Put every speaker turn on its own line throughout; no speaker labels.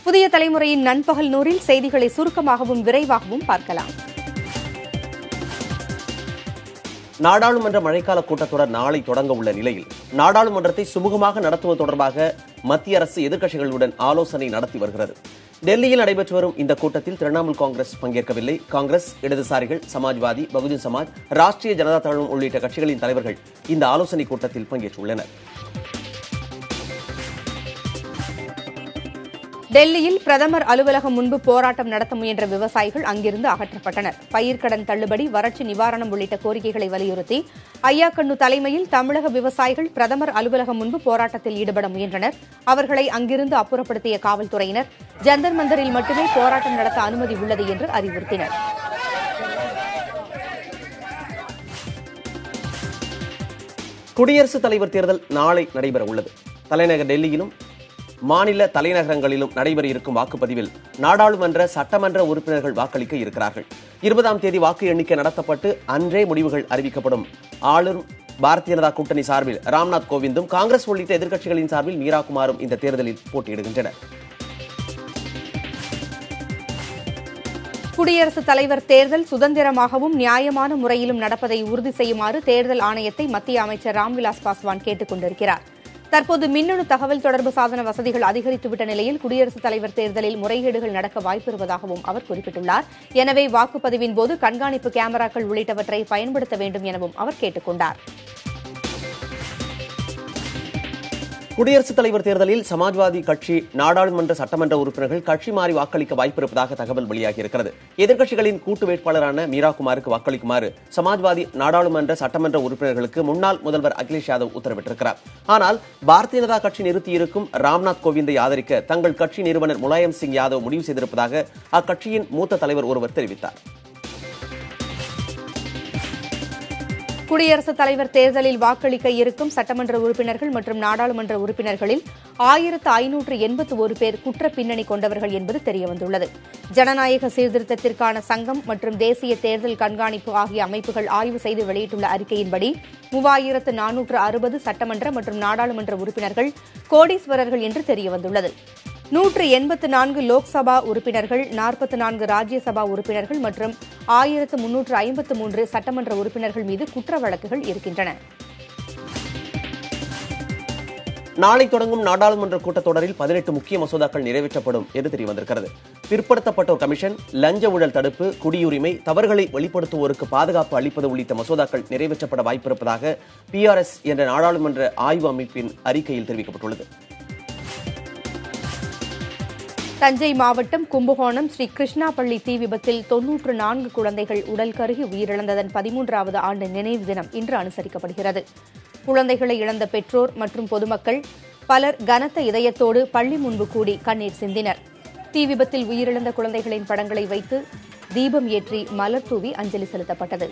புதிய தலைமுறையின் நண்பகல் நூறில் செய்திகளை சுருக்கமாகவும் விரைவாகவும் பார்க்கலாம்.
நாடாளுமன்ற மழைக்கால கூட்டத்தொடர் நாளை தொடங்க உள்ள நிலையில் நாடாளுமன்றத்தை சுமூகமாக நடத்துவது தொடர்பாக மத்திய அரசு எதிர்க்கட்சிகளுடன் ஆலோசனை நடத்தி வருகிறது. டெல்லியில் நடைபெற்று வரும் இந்த கூட்டத்தில் திரிணாமுல் காங்கிரஸ் பங்கேற்கவில்லை. காங்கிரஸ், இடதுசாரிகள், சமாஜ்வாதி, பகுஜன் சமாஜ், ராஷ்டிரிய ஜனதா தளம் உள்ளிட்ட கட்சிகளின் தலைவர்கள் இந்த ஆலோசனைக் கூட்டத்தில் பங்கேற்றுள்ளனர்.
டெல்லியில் பிரதமர் அலுவலகம் முன்பு போராட்டம் நடத்த முயன்ற விவசாயிகள் அங்கிருந்து அகற்றப்பட்டனர். பயிர்க்கடன் தள்ளுபடி, வறட்சி நிவாரணம் உள்ளிட்ட கோரிக்கைகளை வலியுறுத்தி ஐயாக்கண்ணு தலைமையில் தமிழக விவசாயிகள் பிரதமர் அலுவலகம் முன்பு போராட்டத்தில் ஈடுபட முயன்றனர். அவர்களை அங்கிருந்து அப்புறப்படுத்திய காவல்துறையினர் ஜந்தர் மந்தரில் மட்டுமே போராட்டம் நடத்த அனுமதி உள்ளது என்று அறிவுறுத்தினர்.
குடியரசுத் தலைவர் தேர்தல் நாளை நடைபெற உள்ளது. தலைநகர் டெல்லியிலும் மாநில தலைநகரங்களிலும் நடைபெற இருக்கும் வாக்குப்பதிவில் நாடாளுமன்ற, சட்டமன்ற உறுப்பினர்கள் வாக்களிக்க இருக்கிறார்கள். 20ஆம் தேதி வாக்கு எண்ணிக்கை நடத்தப்பட்டு அன்றே முடிவுகள் அறிவிக்கப்படும். ஆளும் பாரதிய ஜனதா கூட்டணி சார்பில் ராம்நாத் கோவிந்தும், காங்கிரஸ் உள்ளிட்ட எதிர்க்கட்சிகளின் சார்பில் மீரா குமாரும் இந்த தேர்தலில் போட்டியிடுகின்றனர்.
குடியரசுத் தலைவர் தேர்தல் சுதந்திரமாகவும் நியாயமான முறையிலும் நடப்பதை உறுதி செய்யுமாறு தேர்தல் ஆணையத்தை மத்திய அமைச்சர் ராம்விலாஸ் பாஸ்வான் கேட்டுக் கொண்டிருக்கிறார். தற்போது மின்னணு தகவல் தொடர்பு சாதன வசதிகள் அதிகரித்துவிட்ட நிலையில் குடியரசுத் தலைவர் தேர்தலில் முறைகேடுகள் நடக்க வாய்ப்பிருப்பதாகவும் அவர் குறிப்பிட்டுள்ளார். எனவே வாக்குப்பதிவின் போது கண்காணிப்பு கேமராக்கள் உள்ளிட்டவற்றை பயன்படுத்த வேண்டும் எனவும் அவர் கேட்டுக் கொண்டார்.
குடியரசுத் தலைவர் தேர்தலில் சமாஜ்வாதி கட்சி நாடாளுமன்ற, சட்டமன்ற உறுப்பினர்கள் கட்சி மாறி வாக்களிக்க வாய்ப்பிருப்பதாக தகவல் வெளியாகியிருக்கிறது. எதிர்க்கட்சிகளின் கூட்டு வேட்பாளரான மீரா குமாருக்கு வாக்களிக்குமாறு சமாஜ்வாதி நாடாளுமன்ற, சட்டமன்ற உறுப்பினர்களுக்கு முன்னாள் முதல்வர் அகிலேஷ் யாதவ் உத்தரவிட்டிருக்கிறார். ஆனால் பாரதிய ஜனதா கட்சி நிறுத்தியிருக்கும் ராம்நாத் கோவிந்தை ஆதரிக்க தங்கள் கட்சி நிறுவனர் முலாயம் சிங் யாதவ் முடிவு செய்திருப்பதாக அக்கட்சியின் மூத்த தலைவர் ஒருவர் தெரிவித்தார்.
குடியரசுத் தலைவர் தேர்தலில் வாக்களிக்க இருக்கும் சட்டமன்ற உறுப்பினர்கள் மற்றும் நாடாளுமன்ற உறுப்பினர்களில் 1581 பேர் குற்ற பின்னணி கொண்டவர்கள் என்பது தெரியவந்துள்ளது. ஜனநாயக சீர்திருத்தத்திற்கான சங்கம் மற்றும் தேசிய தேர்தல் கண்காணிப்பு ஆகிய அமைப்புகள் ஆய்வு செய்து வெளியிட்டுள்ள அறிக்கையின்படி 3460 சட்டமன்ற மற்றும் நாடாளுமன்ற உறுப்பினர்கள் கோடீஸ்வரர்கள் என்று தெரியவந்துள்ளது. 184 லோக்சபா உறுப்பினர்கள், 44 ராஜ்யசபா உறுப்பினர்கள் மற்றும் 1353 சட்டமன்ற உறுப்பினர்கள் மீது குற்ற வழக்குகள் இருக்கின்றன.
நாளை தொடங்கும் நாடாளுமன்ற கூட்டத்தொடரில் 18 முக்கிய மசோதாக்கள் நிறைவேற்றப்படும் என்று தெரியவந்திருக்கிறது. பிற்படுத்தப்பட்டோர் கமிஷன், லஞ்ச ஊழல் தடுப்பு, குடியுரிமை, தவறுகளை வெளிப்படுத்துவோருக்கு பாதுகாப்பு அளிப்பது உள்ளிட்ட மசோதாக்கள் நிறைவேற்றப்பட வாய்ப்பிருப்பதாக PRS என்ற நாடாளுமன்ற ஆய்வு அமைப்பின் அறிக்கையில் தெரிவிக்கப்பட்டுள்ளது.
தஞ்சை மாவட்டம் கும்பகோணம் ஸ்ரீ கிருஷ்ணாபள்ளி தீ விபத்தில் 94 குழந்தைகள் உடல் கருகி உயிரிழந்ததன் 13வது ஆண்டு நினைவு தினம் இன்று அனுசரிக்கப்படுகிறது. குழந்தைகளை இழந்த பெற்றோர் மற்றும் பொதுமக்கள் பலர் கனத்த இதயத்தோடு பள்ளி முன்பு கூடி கண்ணீர் சிந்தினர். தீ விபத்தில் உயிரிழந்த குழந்தைகளின் படங்களை வைத்து தீபம் ஏற்றி மலர் தூவி அஞ்சலி செலுத்தப்பட்டது.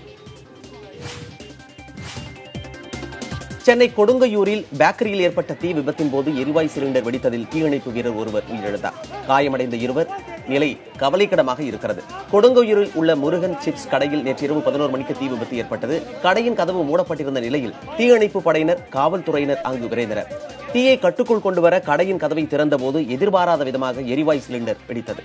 சென்னை கொடுங்கையூரில் பேக்கரியில் ஏற்பட்ட தீ விபத்தின் போது எரிவாயு சிலிண்டர் வெடித்ததில் தீயணைப்பு வீரர் ஒருவர் உயிரிழந்தார். காயமடைந்த இருவர் நிலை கவலைக்கிடமாக இருக்கிறது. கொடுங்கையூரில் உள்ள முருகன் சிப்ஸ் கடையில் நேற்று இரவு 11 மணிக்கு தீ விபத்து ஏற்பட்டது. கடையின் கதவு மூடப்பட்டிருந்த நிலையில் தீயணைப்பு படையினர், காவல்துறையினர் அங்கு விரைந்தனர். தீயை கட்டுக்குள் கொண்டுவர கடையின் கதவை திறந்தபோது எதிர்பாராத விதமாக எரிவாயு சிலிண்டர் வெடித்தது.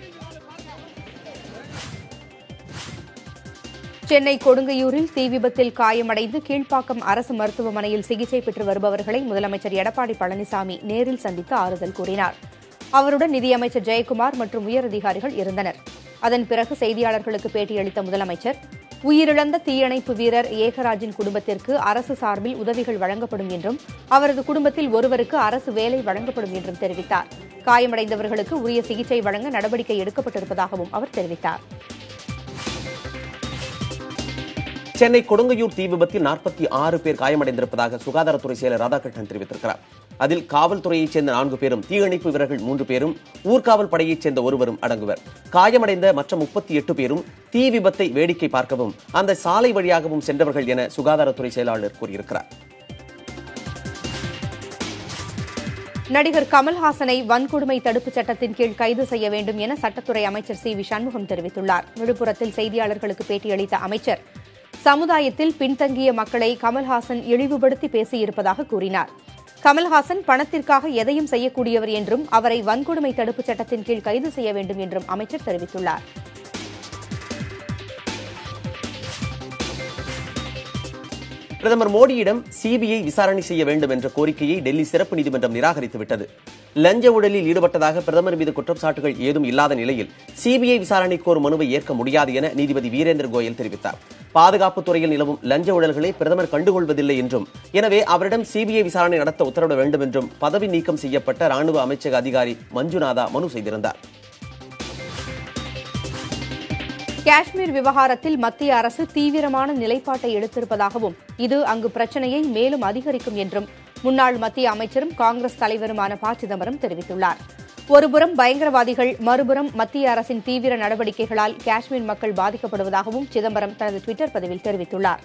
சென்னை கொடுங்கையூரில் தீ விபத்தில் காயமடைந்து கீழ்ப்பாக்கம் அரசு மருத்துவமனையில் சிகிச்சை பெற்று வருபவர்களை முதலமைச்சர் எடப்பாடி பழனிசாமி நேரில் சந்தித்து ஆறுதல் கூறினார். அவருடன் நிதியமைச்சர் ஜெயக்குமார் மற்றும் உயரதிகாரிகள் இருந்தனர். அதன் பிறகு செய்தியாளர்களுக்கு பேட்டியளித்த முதலமைச்சர், உயிரிழந்த தீயணைப்பு வீரர் ஏகராஜின் குடும்பத்திற்கு அரசு சார்பில் உதவிகள் வழங்கப்படும் என்றும் அவரது குடும்பத்தில் ஒருவருக்கு அரசு வேலை வழங்கப்படும் என்றும் தெரிவித்தார். காயமடைந்தவர்களுக்கு உரிய சிகிச்சை வழங்க நடவடிக்கை எடுக்கப்பட்டிருப்பதாகவும் அவர் தெரிவித்தார்.
சென்னை கொடுங்கையூர் தீ விபத்தில் 46 பேர் காயமடைந்திருப்பதாக சுகாதாரத்துறை செயலர் ராதாகிருஷ்ணன் தெரிவித்திருக்கிறார். அதில் காவல்துறையைச் சேர்ந்த 4 பேரும், தீயணைப்பு வீரர்கள் 3 பேரும், ஊர்காவல் படையைச் சேர்ந்த ஒருவரும் அடங்குவர். காயமடைந்த மற்ற 38 பேரும் தீ விபத்தை வேடிக்கை பார்க்கவும் அந்த சாலை வழியாகவும் சென்றவர்கள் என சுகாதாரத்துறை செயலாளர் கூறியிருக்கிறார்.
நடிகர் கமல்ஹாசனை வன்கொடுமை தடுப்புச் சட்டத்தின் கீழ் கைது செய்ய வேண்டும் என சட்டத்துறை அமைச்சர் CV சண்முகம் தெரிவித்துள்ளார். விழுப்புரத்தில் செய்தியாளர்களுக்கு பேட்டியளித்த அமைச்சர், சமுதாயத்தில் பின்தங்கிய மக்களை கமல்ஹாசன் இழிவுபடுத்தி பேசியிருப்பதாக கூறினார். கமல்ஹாசன் பணத்திற்காக எதையும் செய்யக்கூடியவர் என்றும் அவரை வன்கொடுமை தடுப்புச் சட்டத்தின் கீழ் கைது செய்ய வேண்டும் என்றும் அமைச்சர் தெரிவித்துள்ளார்.
பிரதமர் மோடியிடம் சிபிஐ விசாரணை செய்ய வேண்டும் என்ற கோரிக்கையை டெல்லி சிறப்பு நீதிமன்றம் நிராகரித்துவிட்டது. லஞ்ச ஊழலில் ஈடுபட்டதாக பிரதமர் மீது குற்றச்சாட்டுகள் ஏதும் இல்லாத நிலையில் சிபிஐ விசாரணை கோரும் மனுவை ஏற்க முடியாது என நீதிபதி வீரேந்திர கோயல் தெரிவித்தார். பாதுகாப்புத் துறையில் நிலவும் லஞ்ச ஊழல்களை பிரதமர் கண்டுகொள்வதில்லை என்றும், எனவே அவரிடம் சிபிஐ விசாரணை நடத்த உத்தரவிட வேண்டும் என்றும் பதவி நீக்கம் செய்யப்பட்ட ராணுவ அமைச்சக அதிகாரி மஞ்சுநாதா மனு செய்திருந்தார்.
காஷ்மீர் விவகாரத்தில் மத்திய அரசு தீவிரமான நிலைப்பாட்டை எடுத்திருப்பதாகவும், இது அங்கு பிரச்சினையை மேலும் அதிகரிக்கும் என்றும் முன்னாள் மத்திய அமைச்சரும் காங்கிரஸ் தலைவருமான ப. சிதம்பரம் தெரிவித்துள்ளார். ஒருபுறம் பயங்கரவாதிகள், மறுபுறம் மத்திய அரசின் தீவிர நடவடிக்கைகளால் காஷ்மீர் மக்கள் பாதிக்கப்படுவதாகவும் சிதம்பரம் தனது டுவிட்டர் பதிவில் தெரிவித்துள்ளார்.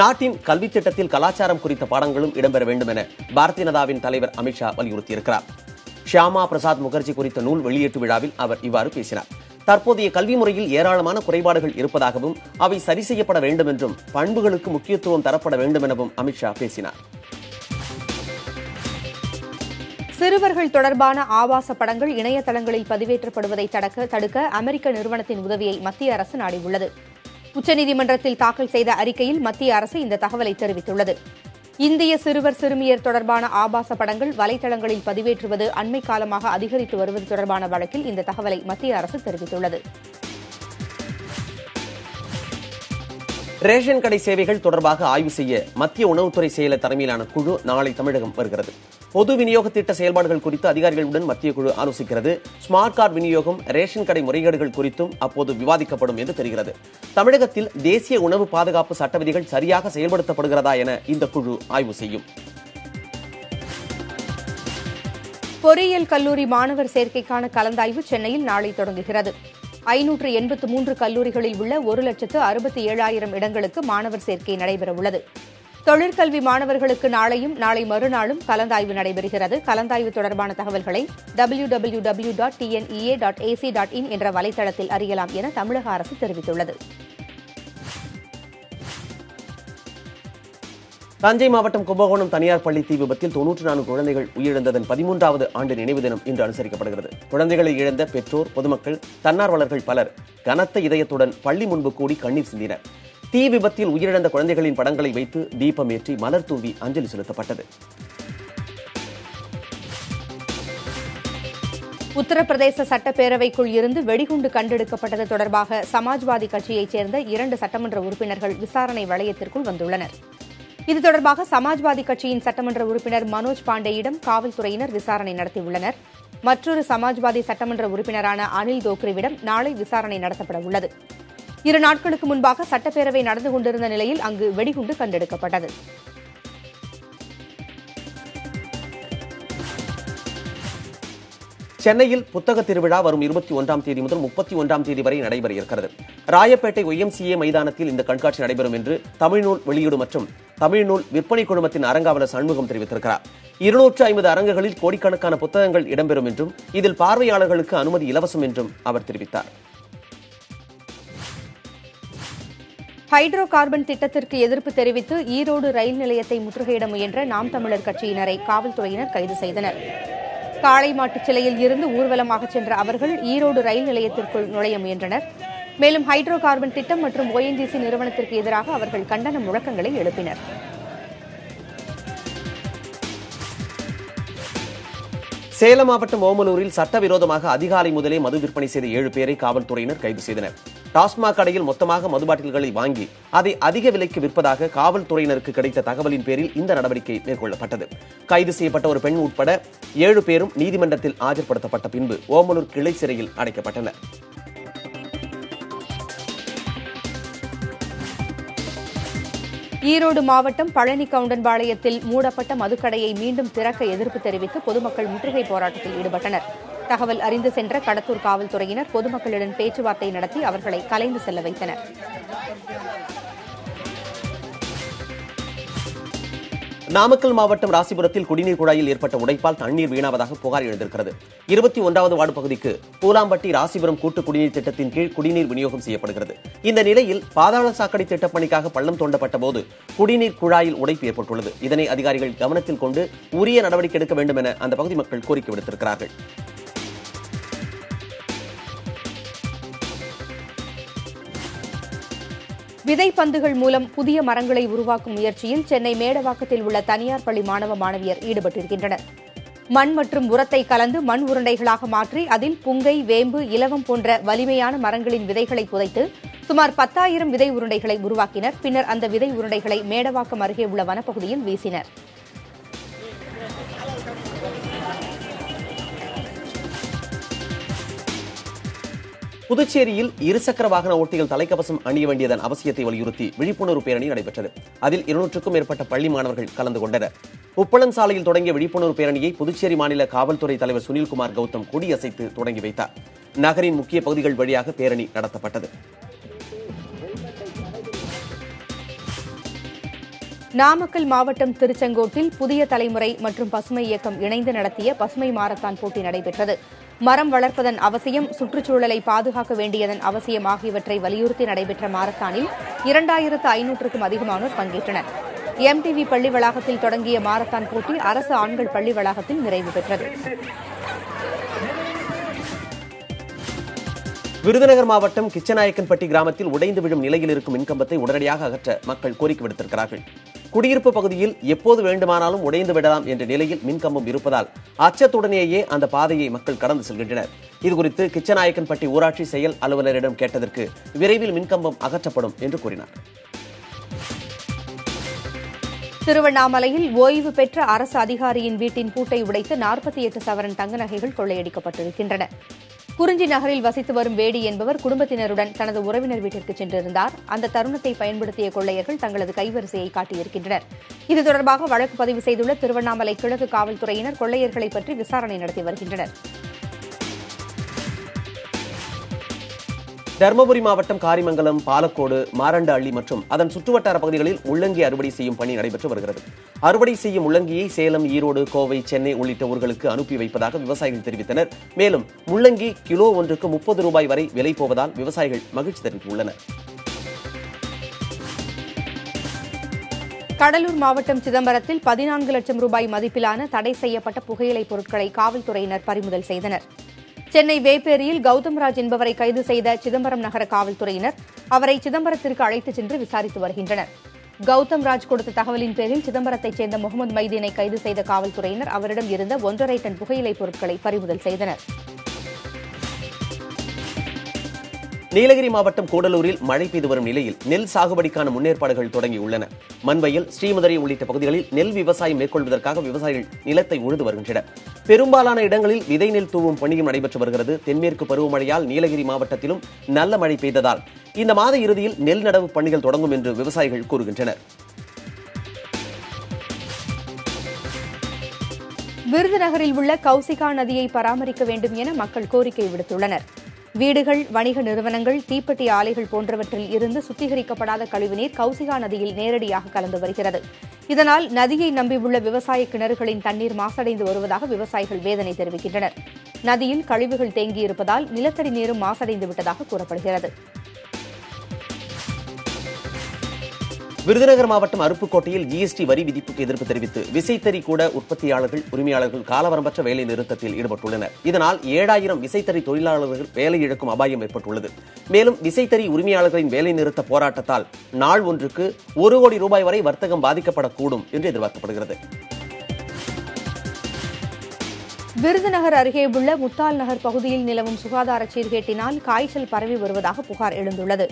நாட்டின் கல்வித் திட்டத்தில் கலாச்சாரம் குறித்த பாடங்களும் இடம்பெற வேண்டும் என பாரதிய ஜனதாவின் தலைவர் அமித்ஷா வலியுறுத்தியிருக்கிறார். ஷியாமா பிரசாத் முகர்ஜி குறித்த நூல் வெளியீட்டு விழாவில் அவர் இவ்வாறு பேசினார். தற்போதைய கல்வி முறையில் ஏராளமான குறைபாடுகள் இருப்பதாகவும், அவை சரி செய்யப்பட வேண்டும் என்றும், பண்புகளுக்கு முக்கியத்துவம் தரப்பட வேண்டும் எனவும் அமித்ஷா பேசினார்.
சிறுவர்கள் தொடர்பான ஆபாச படங்கள் இணையதளங்களில் பதிவேற்றப்படுவதை தடுக்க அமெரிக்க நிறுவனத்தின் உதவியை மத்திய அரசு நாடியுள்ளது. உச்சநீதிமன்றத்தில் தாக்கல் செய்த அறிக்கையில் மத்திய அரசு இந்த தகவலை தெரிவித்துள்ளது. இந்திய சிறுவர் சிறுமியர் தொடர்பான ஆபாச படங்கள் வலைதளங்களில் பதிவேற்றுவது அண்மை காலமாக அதிகரித்து வருவது தொடர்பான வழக்கில் இந்த தகவலை மத்திய அரசு தெரிவித்துள்ளது.
ரேஷன் கடை சேவைகள் தொடர்பாக ஆய்வு செய்ய மத்திய உணவுத்துறை செயலர் தலைமையிலான குழு நாளை தமிழகம் வருகிறது. பொது விநியோக திட்ட செயல்பாடுகள் குறித்து அதிகாரிகளுடன் மத்திய குழு ஆலோசிக்கிறது. ஸ்மார்ட் கார்டு விநியோகம், ரேஷன் கடை முறைகேடுகள் குறித்தும் அப்போது விவாதிக்கப்படும் என்று தெரிகிறது. தமிழகத்தில் தேசிய உணவு பாதுகாப்பு சட்ட விதிகள் சரியாக செயல்படுத்தப்படுகிறதா என இந்த குழு ஆய்வு செய்யும்.
பொறியியல் கல்லூரி மாணவர் சேர்க்கைக்கான கலந்தாய்வு சென்னையில் நாளை தொடங்குகிறது. 583 கல்லூரிகளில் உள்ள 1,67,000 இடங்களுக்கு மாணவர் சேர்க்கை நடைபெறவுள்ளது. தொழிற்கல்வி மாணவர்களுக்கு நாளையும் நாளை மறுநாளும் கலந்தாய்வு நடைபெறுகிறது. கலந்தாய்வு தொடர்பான தகவல்களை www.tnea.ac.in என்ற வலைதளத்தில் அறியலாம் என தமிழக அரசு தெரிவித்துள்ளது.
தஞ்சை மாவட்டம் கும்பகோணம் தனியார் பள்ளி தீ விபத்தில் 94 குழந்தைகள் உயிரிழந்ததன் 13வது ஆண்டு நினைவு தினம் இன்று அனுசரிக்கப்படுகிறது. குழந்தைகளை இழந்த பெற்றோர், பொதுமக்கள், தன்னார்வலர்கள் பலர் கனத்த இதயத்துடன் பள்ளி முன்பு கூடி கண்ணீர் சிந்தினர். தீ விபத்தில் உயிரிழந்த குழந்தைகளின் படங்களை வைத்து தீபமேற்றி மலர் தூவி அஞ்சலி செலுத்தப்பட்டது.
உத்தரப்பிரதேச சட்டப்பேரவைக்குள் இருந்து வெடிகுண்டு கண்டெடுக்கப்பட்டது தொடர்பாக சமாஜ்வாதி கட்சியைச் சேர்ந்த 2 சட்டமன்ற உறுப்பினர்கள் விசாரணை வளையத்திற்குள் வந்துள்ளனர். இது தொடர்பாக சமாஜ்வாதி கட்சியின் சட்டமன்ற உறுப்பினர் மனோஜ் பாண்டேயிடம் காவல்துறையினர் விசாரணை நடத்தியுள்ளனர். மற்றொரு சமாஜ்வாதி சட்டமன்ற உறுப்பினரான அனில் தோக்ரிவிடம் நாளை விசாரணை நடத்தப்பட உள்ளது. 2 நாட்களுக்கு முன்பாக சட்டப்பேரவை நடந்து கொண்டிருந்த நிலையில் அங்கு வெடிகுண்டு கண்டெடுக்கப்பட்டது.
சென்னையில் புத்தக திருவிழா வரும் 21ஆம் தேதி முதல் 31ஆம் தேதி வரை நடைபெற இருக்கிறது. ராயப்பேட்டை YMCA மைதானத்தில் இந்த கண்காட்சி நடைபெறும் என்று தமிழ்நூல் வெளியீடு மற்றும் தமிழ்நூல் விற்பனை குழுமத்தின் அரங்காவலர் சண்முகம் தெரிவித்திருக்கிறார். 250 அரங்குகளில் கோடிக்கணக்கான புத்தகங்கள் இடம்பெறும் என்றும், இதில் பார்வையாளர்களுக்கு அனுமதி இலவசம் என்றும் அவர் தெரிவித்தார்.
ஹைட்ரோ கார்பன் திட்டத்திற்கு எதிர்ப்பு தெரிவித்து ஈரோடு ரயில் நிலையத்தை முற்றுகையிட முயன்ற நாம் தமிழர் கட்சியினரை காவல்துறையினர் கைது செய்தனர். காளைமாட்டுச் சிலையில் இருந்து ஊர்வலமாக சென்ற அவர்கள் ஈரோடு ரயில் நிலையத்திற்குள் நுழைய முயன்றனர். மேலும் ஹைட்ரோ கார்பன் திட்டம் மற்றும் ONGC நிறுவனத்திற்கு எதிராக அவர்கள் கண்டன முழக்கங்களை எழுப்பினர்.
சேலம் மாவட்டம் ஓமலூரில் சட்டவிரோதமாக அதிகாலை முதலே மது விற்பனை செய்த 7 பேரை காவல்துறையினர் கைது செய்தனர். டாஸ்மாக் கடையில் மொத்தமாக மது பாட்டில்களை வாங்கி அதை அதிக விலைக்கு விற்பதாக காவல்துறையினருக்கு கிடைத்த தகவலின் பேரில் இந்த நடவடிக்கை மேற்கொள்ளப்பட்டது. கைது செய்யப்பட்ட ஒரு பெண் உட்பட 7 பேரும் நீதிமன்றத்தில் ஆஜர்படுத்தப்பட்ட பின்பு ஓமலூர் கிளை சிறையில் அடைக்கப்பட்டனர்.
ஈரோடு மாவட்டம் பழனி கவுண்டன்பாளையத்தில் மூடப்பட்ட மதுக்கடையை மீண்டும் திறக்க எதிர்ப்பு தெரிவித்து பொதுமக்கள் முற்றுகை போராட்டத்தில் ஈடுபட்டனர். தகவல் அறிந்து சென்ற கடத்தூர் காவல்துறையினர் பொதுமக்களுடன் பேச்சுவார்த்தை நடத்தி அவர்களை கலைந்து செல்ல வைத்தனர்.
நாமக்கல் மாவட்டம் ராசிபுரத்தில் குடிநீர் குழாயில் ஏற்பட்ட உடைப்பால் தண்ணீர் வீணாவதாக புகார் எழுந்திருக்கிறது. 21வது வார்டு பகுதிக்கு பூலாம்பட்டி ராசிபுரம் கூட்டு குடிநீர் திட்டத்தின் கீழ் குடிநீர் விநியோகம் செய்யப்படுகிறது. இந்த நிலையில் பாதாள சாக்கடை திட்டப்பணிக்காக பள்ளம் தோண்டப்பட்ட போது குடிநீர் குழாயில் உடைப்பு ஏற்பட்டுள்ளது. இதனை அதிகாரிகள் கவனத்தில் கொண்டு உரிய நடவடிக்கை எடுக்க வேண்டும் என அந்த பகுதி மக்கள் கோரிக்கை விடுத்திருக்கிறார்கள்.
விதைப்பந்துகள் மூலம் புதிய மரங்களை உருவாக்கும் முயற்சியில் சென்னை மேடவாக்கத்தில் உள்ள தனியார் பள்ளி மாணவ மாணவியர் ஈடுபட்டிருக்கின்றனர். மண் மற்றும் உரத்தை கலந்து மண் உருண்டைகளாக மாற்றி அதில் புங்கை, வேம்பு, இலவம் போன்ற வலிமையான மரங்களின் விதைகளை புதைத்து சுமார் 10,000 விதை உருண்டைகளை உருவாக்கினர். பின்னர் அந்த விதை உருண்டைகளை மேடவாக்கம் அருகே உள்ள வனப்பகுதியில் வீசினர்.
புதுச்சேரியில் இருசக்கர வாகன ஓட்டிகள் தலைக்கவசம் அணிய வேண்டியதன் அவசியத்தை வலியுறுத்தி விழிப்புணர்வு பேரணி நடைபெற்றது. அதில் 200க்கும் மேற்பட்ட பள்ளி மாணவர்கள் கலந்து கொண்டனர். உப்பளம் சாலையில் தொடங்கிய விழிப்புணர்வு பேரணியை புதுச்சேரி மாநில காவல்துறை தலைவர் சுனில்குமார் கௌதம் கொடியசைத்து தொடங்கி வைத்தார். நகரின் முக்கிய பகுதிகள் வழியாக பேரணி நடத்தப்பட்டது.
நாமக்கல் மாவட்டம் திருச்செங்கோட்டில் புதிய தலைமுறை மற்றும் பசுமை இயக்கம் இணைந்து நடத்திய பசுமை மாரத்தான் போட்டி நடைபெற்றது. மரம் வளர்ப்பதன் அவசியம், சுற்றுச்சூழலை பாதுகாக்க வேண்டியதன் அவசியம் ஆகியவற்றை வலியுறுத்தி நடைபெற்ற மாரத்தானில் 2500க்கும் அதிகமானோர் பங்கேற்றனர். எம்டிவி பள்ளி வளாகத்தில் தொடங்கிய மாரத்தான் போட்டி அரசு ஆண்கள் பள்ளி வளாகத்தில் நிறைவு பெற்றது.
விருதுநகர் மாவட்டம் கிச்சநாயக்கன்பட்டி கிராமத்தில் உடைந்து விழும் நிலையில் இருக்கும் மின்கம்பத்தை உடனடியாக அகற்ற மக்கள் கோரிக்கை விடுத்திருக்கிறார்கள். குடியிருப்பு பகுதியில் எப்போது வேண்டுமானாலும் உடைந்து விடலாம் என்ற நிலையில் மின்கம்பம் இருப்பதால் அச்சத்துடனேயே அந்த பாதையை மக்கள் கடந்து செல்கின்றனர். இதுகுறித்து கிச்சநாயக்கன்பட்டி ஊராட்சி செயல் அலுவலரிடம் கேட்டதற்கு விரைவில் மின்கம்பம் அகற்றப்படும் என்று கூறினார்.
திருவண்ணாமலையில் ஓய்வு பெற்ற அரசு அதிகாரியின் வீட்டின் பூட்டை உடைத்து 48 சவரன் தங்க நகைகள் கொள்ளையடிக்கப்பட்டிருக்கின்றன. குறிஞ்சி நகரில் வசித்து வரும் வேடி என்பவர் குடும்பத்தினருடன் தனது உறவினர் வீட்டிற்கு சென்றிருந்தார். அந்த தருணத்தை பயன்படுத்திய கொள்ளையர்கள் தங்களது கைவரிசையை காட்டியிருக்கின்றனர். இது தொடர்பாக வழக்கு பதிவு செய்துள்ள திருவண்ணாமலை கிழக்கு காவல்துறையினர் கொள்ளையர்களை பற்றி விசாரணை நடத்தி வருகின்றனர்.
தருமபுரி மாவட்டம் காரிமங்கலம், பாலக்கோடு, மாரண்டஹள்ளி மற்றும் அதன் சுற்றுவட்டார பகுதிகளில் முள்ளங்கி அறுவடை செய்யும் பணி நடைபெற்று வருகிறது. அறுவடை செய்யும் முள்ளங்கியை சேலம், ஈரோடு, கோவை, சென்னை உள்ளிட்ட ஊர்களுக்கு அனுப்பி வைப்பதாக விவசாயிகள் தெரிவித்தனர். மேலும் முள்ளங்கி கிலோ ஒன்றுக்கு 30 ரூபாய் வரை விலை போவதால் விவசாயிகள் மகிழ்ச்சி தெரிவித்துள்ளனர்.
கடலூர் மாவட்டம் சிதம்பரத்தில் 14 லட்சம் ரூபாய் மதிப்பிலான தடை செய்யப்பட்ட புகையிலைப் பொருட்களை காவல்துறையினர் பறிமுதல் செய்தனர். சென்னை வேப்பேரியில் கௌதம்ராஜ் என்பவரை கைது செய்த சிதம்பரம் நகர காவல்துறையினர் அவரை சிதம்பரத்திற்கு அழைத்துச் சென்று விசாரித்து வருகின்றனர். கௌதம்ராஜ் கொடுத்த தகவலின் பேரில் சிதம்பரத்தைச் சேர்ந்த முகமது மைதீனை கைது செய்த காவல்துறையினர் அவரிடம் இருந்த 1.5 டன் புகையிலைப் பொருட்களை பறிமுதல் செய்தனர்.
நீலகிரி மாவட்டம் கூடலூரில் மழை பெய்து வரும் நிலையில் நெல் சாகுபடிக்கான முன்னேற்பாடுகள் தொடங்கியுள்ளன. மண்வயல், ஸ்ரீமதுரை உள்ளிட்ட பகுதிகளில் நெல் விவசாயம் மேற்கொள்வதற்காக விவசாயிகள் நிலத்தை உழுது வருகின்றனர். பெரும்பாலான இடங்களில் விதை நெல் தூவும் பணியும் நடைபெற்று வருகிறது. தென்மேற்கு பருவமழையால் நீலகிரி மாவட்டத்திலும் நல்ல மழை பெய்ததால் இந்த மாத இறுதியில் நெல் நடவு பணிகள் தொடங்கும் என்று விவசாயிகள் கூறுகின்றனர்.
விருதுநகரில் உள்ள கௌசிகா நதியை பராமரிக்க வேண்டும் என மக்கள் கோரிக்கை விடுத்துள்ளனர். வீடுகள், வணிக நிறுவனங்கள், தீப்பெட்டி ஆலைகள் போன்றவற்றில் இருந்து சுத்திகரிக்கப்படாத கழிவுநீர் கௌசிகா நதியில் நேரடியாக கலந்து வருகிறது. இதனால் நதியை நம்பியுள்ள விவசாய கிணறுகளின் தண்ணீர் மாசடைந்து வருவதாக விவசாயிகள் வேதனை தெரிவிக்கின்றனர். நதியில் கழிவுகள் தேங்கியிருப்பதால் நிலத்தடி நீரும் மாசடைந்து விட்டதாக கூறப்படுகிறது.
விருதுநகர் மாவட்டம் அருப்புக்கோட்டையில் ஜிஎஸ்டி வரி விதிப்புக்கு எதிர்ப்பு தெரிவித்து விசைத்தறி கூட உற்பத்தியாளர்கள், உரிமையாளர்கள் காலவரம்பற்ற வேலை நிறுத்தத்தில் ஈடுபட்டுள்ளனர். இதனால் 7000 விசைத்தறி தொழிலாளர்கள் வேலை இழக்கும் அபாயம் ஏற்பட்டுள்ளது. மேலும் விசைத்தறி உரிமையாளர்களின் வேலை நிறுத்த போராட்டத்தால் நாள் ஒன்றுக்கு 1 கோடி ரூபாய் வரை வர்த்தகம் பாதிக்கப்படக்கூடும் என்று எதிர்பார்க்கப்படுகிறது.
விருதுநகர் அருகே உள்ள முத்தால் நகர் பகுதியில் நிலவும் சுகாதார சீர்கேட்டினால் காய்ச்சல் பரவி வருவதாக புகார் எழுந்துள்ளது.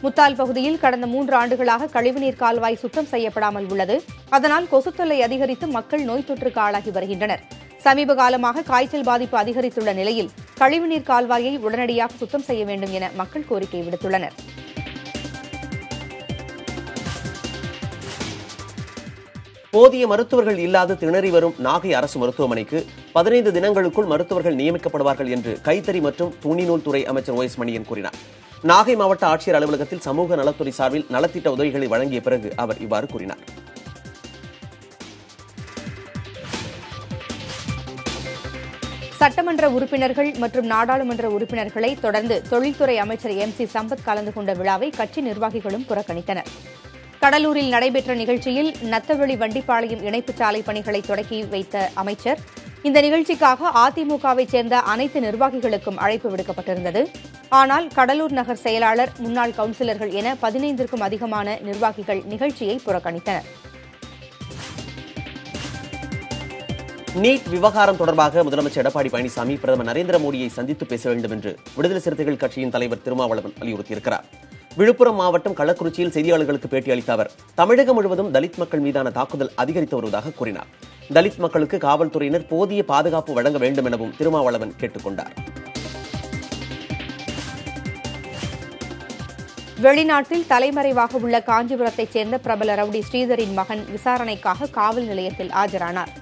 முத்தால் பகுதியில் கடந்த 3 ஆண்டுகளாக கழிவுநீர் கால்வாய் சுத்தம் செய்யப்படாமல் உள்ளது. அதனால் கொசுத்தொல்லை அதிகரித்து மக்கள் நோய் தொற்றுக்கு ஆளாகி வருகின்றனர். சமீப காலமாக காய்ச்சல் பாதிப்பு அதிகரித்துள்ள நிலையில் கழிவுநீர் கால்வாயை உடனடியாக சுத்தம் செய்ய வேண்டும் என மக்கள் கோரிக்கை விடுத்துள்ளனர்.
போதிய மருத்துவர்கள் இல்லாது திணறி வரும் நாகை அரசு மருத்துவமனைக்கு 15 தினங்களுக்குள் மருத்துவர்கள் நியமிக்கப்படுவார்கள் என்று கைத்தறி மற்றும் துணிநூல் துறை அமைச்சர் OS மணியன் கூறினார். நாகை மாவட்ட ஆட்சியர் அலுவலகத்தில் சமூக நலத்துறை சார்பில் நலத்திட்ட உதவிகளை வழங்கிய பிறகு அவர் இவ்வாறு கூறினார்.
சட்டமன்ற உறுப்பினர்கள் மற்றும் நாடாளுமன்ற உறுப்பினர்களை தொடர்ந்து தொழில்துறை அமைச்சர் MC சம்பத் கலந்து கொண்ட விழாவை கட்சி நிர்வாகிகளும் புறக்கணித்தனர். கடலூரில் நடைபெற்ற நிகழ்ச்சியில் நத்தவெளி வண்டிப்பாளையம் இணைப்புச் சாலை பணிகளை தொடக்கி வைத்த அமைச்சர், இந்த நிகழ்ச்சிக்காக அதிமுகவைச் சேர்ந்த அனைத்து நிர்வாகிகளுக்கும் அழைப்பு விடுக்கப்பட்டிருந்தது. ஆனால் கடலூர் நகர் செயலாளர், முன்னாள் கவுன்சிலர்கள் என 15க்கும் அதிகமான நிர்வாகிகள் நிகழ்ச்சியை புறக்கணித்தனர்.
நீட் விவகாரம் தொடர்பாக முதலமைச்சர் எடப்பாடி பழனிசாமி பிரதமர் நரேந்திர மோடியை சந்தித்து பேச வேண்டும் என்று விடுதலை சிறுத்தைகள் கட்சியின் தலைவர் திருமாவளவன் வலியுறுத்தியிருக்கிறார். விழுப்புரம் மாவட்டம் கள்ளக்குறிச்சியில் செய்தியாளர்களுக்கு பேட்டி அளித்த அவர், தமிழகம் முழுவதும் தலித் மக்கள் மீதான தாக்குதல் அதிகரித்து வருவதாக கூறினார். தலித் மக்களுக்கு காவல்துறையினர் போதிய பாதுகாப்பு வழங்க வேண்டும் எனவும் திருமாவளவன் கேட்டுக் கொண்டார்.
வெளிநாட்டில் தலைமறைவாக உள்ள காஞ்சிபுரத்தைச் சேர்ந்த பிரபல ரவுடி ஸ்ரீதரின் மகன் விசாரணைக்காக காவல் நிலையத்தில் ஆஜரானார்.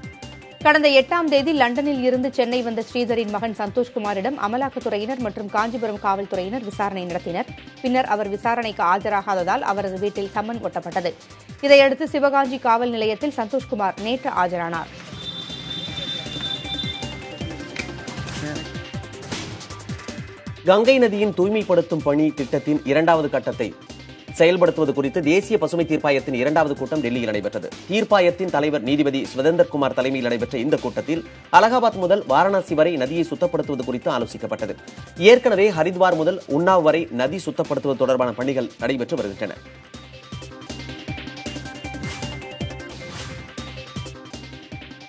கடந்த 8ஆம் தேதி லண்டனில் இருந்து சென்னை வந்த ஸ்ரீதரின் மகன் சந்தோஷ்குமாரிடம் அமலாக்கத்துறையினர் மற்றும் காஞ்சிபுரம் காவல்துறையினர் விசாரணை நடத்தினர். பின்னர் அவர் விசாரணைக்கு ஆஜராகாததால் அவரது வீட்டில் சம்மன் ஒட்டப்பட்டது. இதையடுத்து சிவகாஞ்சி காவல் நிலையத்தில் சந்தோஷ்குமார் நேற்று ஆஜரானார்.
கங்கை நதியின் தூய்மைப்படுத்தும் பணி திட்டத்தின் 2வது கட்டத்தை செயல்படுத்துவது குறித்து தேசிய பசுமை தீர்ப்பாயத்தின் 2வது கூட்டம் டெல்லியில் நடைபெற்றது. தீர்ப்பாயத்தின் தலைவர் நீதிபதி சுதேந்தர்குமார் தலைமையில் நடைபெற்ற இந்த கூட்டத்தில் அலகாபாத் முதல் வாரணாசி வரை நதியை சுத்தப்படுத்துவது குறித்து ஆலோசிக்கப்பட்டது. ஏற்கனவே ஹரித்வார் முதல் உன்னாவ் வரை நதி சுத்தப்படுத்துவது தொடர்பான பணிகள் நடைபெற்று வருகின்றன.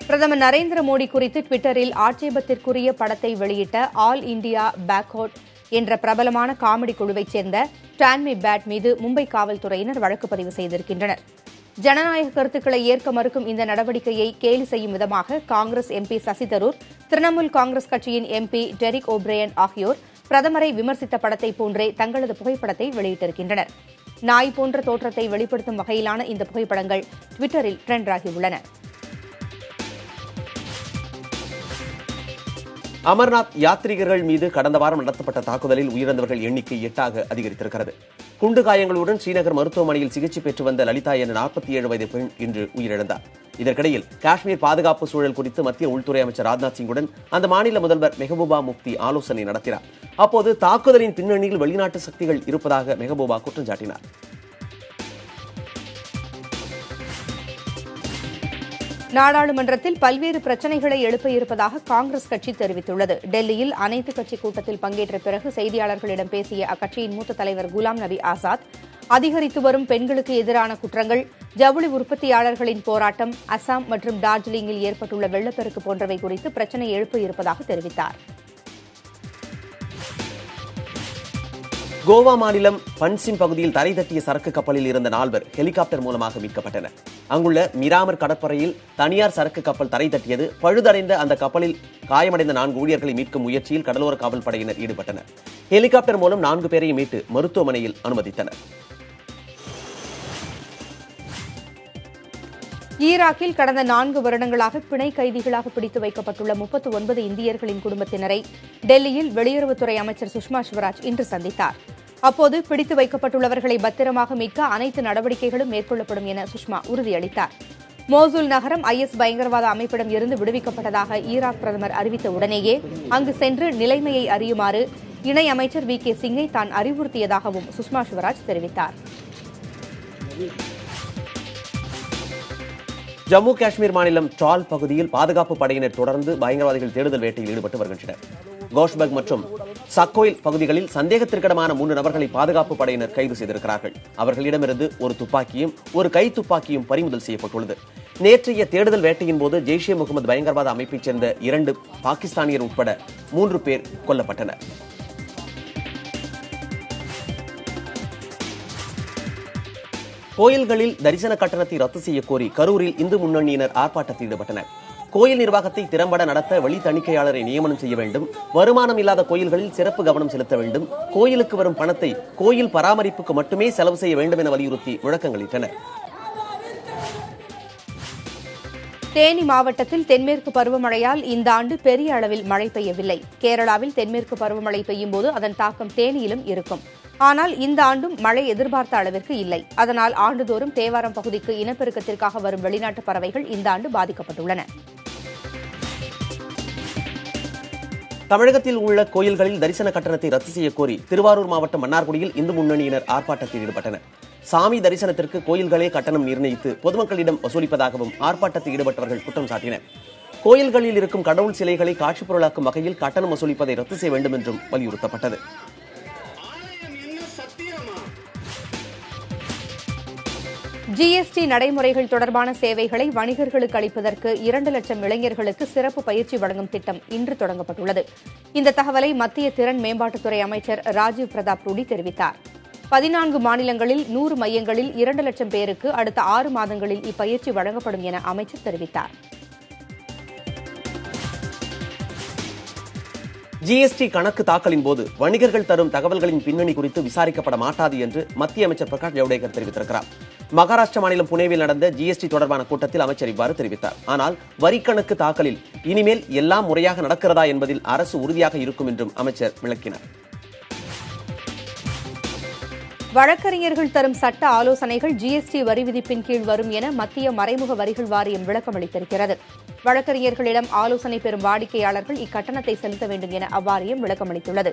பிரதமர் நரேந்திர மோடி குறித்து டுவிட்டரில் ஆட்சேபத்திற்குரிய படத்தை வெளியிட்ட ஆல் இண்டியா பேக்வர்ட் என்ற பிரபலமான காமெடி குழுவைச் சேர்ந்த டான்மே பேட் மீது மும்பை காவல்துறையினர் வழக்கு பதிவு செய்திருக்கின்றனர். ஜனநாயக கருத்துக்களை ஏற்க மறுக்கும் இந்த நடவடிக்கையை கேலி செய்யும் விதமாக காங்கிரஸ் MP சசி தரூர், திரிணாமுல் காங்கிரஸ் கட்சியின் MP டெரிக் ஓபிரையன் ஆகியோர் பிரதமரை விமர்சித்த படத்தை போன்றே தங்களது புகைப்படத்தை வெளியிட்டிருக்கின்றனர். நாய் போன்ற தோற்றத்தை வெளிப்படுத்தும் வகையிலான இந்த புகைப்படங்கள் டுவிட்டரில் ட்ரெண்ட் ஆகியுள்ளன.
அமர்நாத் யாத்ரீகர்கள் மீது கடந்த வாரம் நடத்தப்பட்ட தாக்குதலில் உயிரிழந்தவர்கள் எண்ணிக்கை 8ஆக அதிகரித்திருக்கிறது. குண்டு காயங்களுடன் ஸ்ரீநகர் மருத்துவமனையில் சிகிச்சை பெற்று வந்த லலிதா என்ற 47 வயது பெண் இன்று உயிரிழந்தார். இதற்கிடையில் காஷ்மீர் பாதுகாப்பு சூழல் குறித்து மத்திய உள்துறை அமைச்சர் ராஜ்நாத் சிங்குடன் அந்த மாநில முதல்வர் மெஹபூபா முஃப்தி ஆலோசனை நடத்தினார். அப்போது தாக்குதலின் பின்னணியில் வெளிநாட்டு சக்திகள் இருப்பதாக மெஹபூபா குற்றம் சாட்டினார்.
நாடாளுமன்றத்தில் பல்வேறு பிரச்சினைகளை எழுப்ப இருப்பதாக காங்கிரஸ் கட்சி தெரிவித்துள்ளது. டெல்லியில் அனைத்துக் கட்சி கூட்டத்தில் பங்கேற்ற பிறகு செய்தியாளர்களிடம் பேசிய அக்கட்சியின் மூத்த தலைவர் குலாம் நபி ஆசாத், அதிகரித்து வரும் பெண்களுக்கு எதிரான குற்றங்கள், ஜவுளி உற்பத்தியாளர்களின் போராட்டம், அசாம் மற்றும் டார்ஜிலிங்கில் ஏற்பட்டுள்ள வெள்ளப்பெருக்கு போன்றவை குறித்து பிரச்சினை எழுப்ப இருப்பதாக தெரிவித்தார்.
கோவா மாநிலம் பன்சிம் பகுதியில் தரை தட்டிய சரக்கு கப்பலில் இருந்த 4 பேர் ஹெலிகாப்டர் மூலமாக மீட்கப்பட்டனர். அங்குள்ள மிராமர் கடற்படையில் தனியார் சரக்கு கப்பல் தரை தட்டியது. பழுதடைந்த அந்த கப்பலில் காயமடைந்த 4 ஊழியர்களை மீட்கும் முயற்சியில் கடலோர காவல் படையினர் ஈடுபட்டனர். ஹெலிகாப்டர் மூலம் 4 பேரையும் மீட்டு மருத்துவமனையில் அனுமதித்தனர்.
ஈராக்கில் கடந்த 4 வருடங்களாக பிணை கைதிகளாக பிடித்து வைக்கப்பட்டுள்ள 39 இந்தியர்களின் குடும்பத்தினரை டெல்லியில் வெளியுறவுத்துறை அமைச்சர் சுஷ்மா ஸ்வராஜ் இன்று சந்தித்தார். அப்போது பிடித்து வைக்கப்பட்டுள்ளவர்களை பத்திரமாக மீட்க அனைத்து நடவடிக்கைகளும் மேற்கொள்ளப்படும் என சுஷ்மா உறுதியளித்தார். மோசூல் நகரம் IS பயங்கரவாத அமைப்பிடம் இருந்து விடுவிக்கப்பட்டதாக ஈராக் பிரதமர் அறிவித்த உடனேயே அங்கு சென்று நிலைமையை அறியுமாறு இணை அமைச்சர் VK சிங்கை தான் அறிவுறுத்தியதாகவும் சுஷ்மா ஸ்வராஜ் தெரிவித்தார்.
ஜம்மு காஷ்மீர் மாநிலம் ட்ரால் பகுதியில் பாதுகாப்பு படையினர் தொடர்ந்து பயங்கரவாதிகள் தேடுதல் வேட்டையில் ஈடுபட்டு வருகின்றனர். கோஷ்பக் மற்றும் சக்கோயில் பகுதிகளில் சந்தேகத்திற்கிடமான 3 நபர்களை பாதுகாப்பு படையினர் கைது செய்திருக்கிறார்கள். அவர்களிடமிருந்து ஒரு துப்பாக்கியும் ஒரு கை துப்பாக்கியும் பறிமுதல் செய்யப்பட்டுள்ளது. நேற்றைய தேடுதல் வேட்டையின் போது ஜெய்ஷே முகமது பயங்கரவாத அமைப்பைச் சேர்ந்த 2 பாகிஸ்தானியர் உட்பட 3 பேர் கொல்லப்பட்டனர். கோயில்களில் தரிசன கட்டணத்தை ரத்து செய்ய கோரி கரூரில் இந்து முன்னணியினர் ஆர்ப்பாட்டத்தில் ஈடுபட்டனர். கோயில் நிர்வாகத்தை திறம்பட நடத்த வழி தணிக்கையாளரை நியமனம் செய்ய வேண்டும், வருமானம் இல்லாத கோயில்களில் சிறப்பு கவனம் செலுத்த வேண்டும், கோயிலுக்கு வரும் பணத்தை கோயில் பராமரிப்புக்கு மட்டுமே செலவு செய்ய வேண்டும் என வலியுறுத்தி முழக்கங்களிட்டனர்.
தேனி மாவட்டத்தில் தென்மேற்கு பருவமழையால் இந்த ஆண்டு பெரிய அளவில் மழை பெய்யவில்லை. கேரளாவில் தென்மேற்கு பருவமழை பெய்யும் போது அதன் தாக்கம் தேனியிலும் இருக்கும். ஆனால் இந்த ஆண்டும் மழை எதிர்பார்த்த அளவிற்கு இல்லை. அதனால் ஆண்டுதோறும் தேவாரம் பகுதிக்கு இனப்பெருக்கத்திற்காக வரும் வெளிநாட்டு பறவைகள் இந்த ஆண்டு பாதிக்கப்பட்டுள்ளன.
தமிழகத்தில் உள்ள கோயில்களில் தரிசன கட்டணத்தை ரத்து செய்ய கோரி திருவாரூர் மாவட்டம் மன்னார்குடியில் இந்து முன்னணியினர் ஆர்ப்பாட்டத்தில் ஈடுபட்டனர். சாமி தரிசனத்திற்கு கோயில்களே கட்டணம் நிர்ணயித்து பொதுமக்களிடம் வசூலிப்பதாகவும் ஆர்ப்பாட்டத்தில் ஈடுபட்டவர்கள் குற்றம் சாட்டினர். கோயில்களில் இருக்கும் கடவுள் சிலைகளை காட்சிப் பொருளாக்கும் வகையில் கட்டணம் வசூலிப்பதை ரத்து செய்ய வேண்டும் என்றும் வலியுறுத்தப்பட்டது.
ஜிஎஸ்டி நடைமுறைகள் தொடர்பான சேவைகளை வணிகர்களுக்கு அளிப்பதற்கு 2 லட்சம் இளைஞர்களுக்கு சிறப்பு பயிற்சி வழங்கும் திட்டம் இன்று தொடங்கப்பட்டுள்ளது. இந்த தகவலை மத்திய திறன் மேம்பாட்டுத்துறை அமைச்சர் ராஜீவ் பிரதாப் ரூடி தெரிவித்தார். 14 மாநிலங்களில் 100 மையங்களில் 2 லட்சம் பேருக்கு அடுத்த 6 மாதங்களில் இப்பயிற்சி வழங்கப்படும் என அமைச்சர் தெரிவித்தார்.
ஜிஎஸ்டி கணக்கு தாக்கலின் போது வணிகர்கள் தரும் தகவல்களின் பின்னணி குறித்து விசாரிக்கப்பட மாட்டாது என்று மத்திய அமைச்சர் பிரகாஷ் ஜவடேகர் தெரிவித்திருக்கிறார். மகாராஷ்டிரா மாநிலம் புனேவில் நடந்த ஜிஎஸ்டி தொடர்பான கூட்டத்தில் அமைச்சர் இவ்வாறு தெரிவித்தார். ஆனால் வரிக்கணக்கு தாக்கலில் இனிமேல் எல்லாம் முறையாக நடக்கிறதா என்பதில் அரசு உறுதியாக இருக்கும் என்றும் அமைச்சர் விளக்கினார்.
வழக்கறிஞர்கள் தரும் சட்ட ஆலோசனைகள் ஜிஎஸ்டி வரி விதிப்பின் கீழ் வரும் என மத்திய மறைமுக வரிகள் வாரியம் விளக்கம் அளித்திருக்கிறது. வழக்கறிஞர்களிடம் ஆலோசனை பெறும் வாடிக்கையாளர்கள் இக்கட்டணத்தை செலுத்த வேண்டும் என அவ்வாரியம் விளக்கம் அளித்துள்ளது.